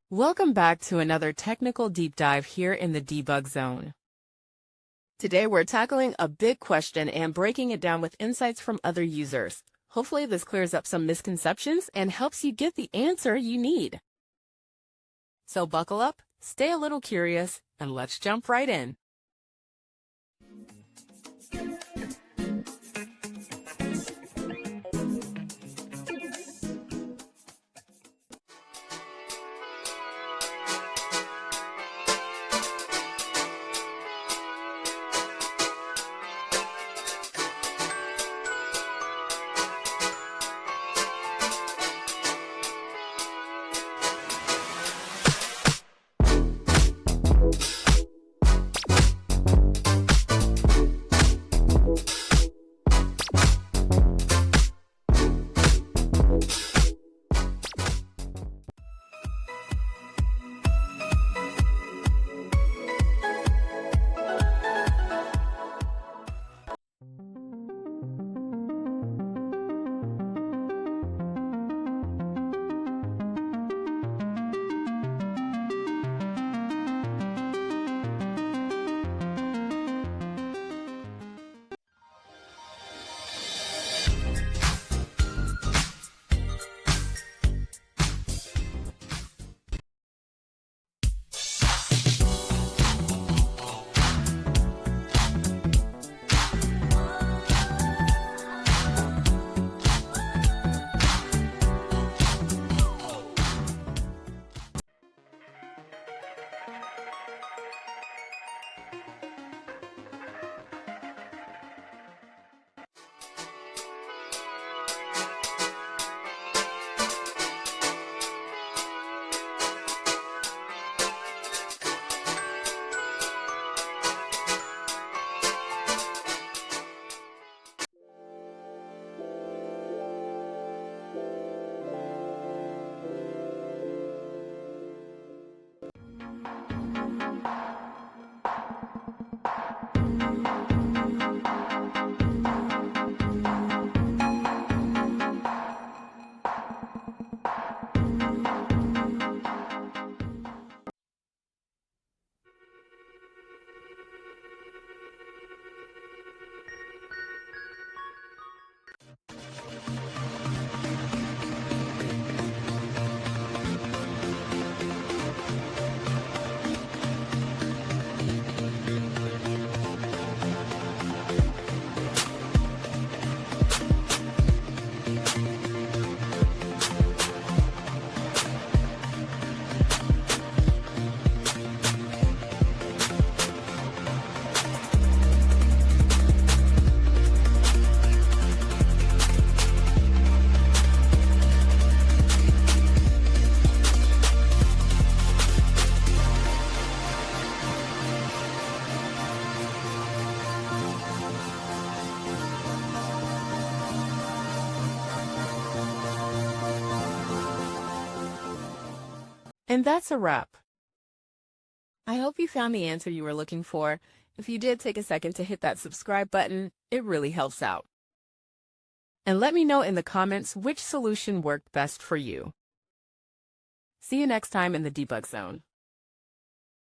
Welcome back to another technical deep dive here in the debug zone. Today we're tackling a big question and breaking it down with insights from other users. Hopefully this clears up some misconceptions and helps you get the answer you need. So buckle up, stay a little curious, and let's jump right in. And that's a wrap. I hope you found the answer you were looking for. If you did, take a second to hit that subscribe button. It really helps out. And let me know in the comments which solution worked best for you. See you next time in the debug zone.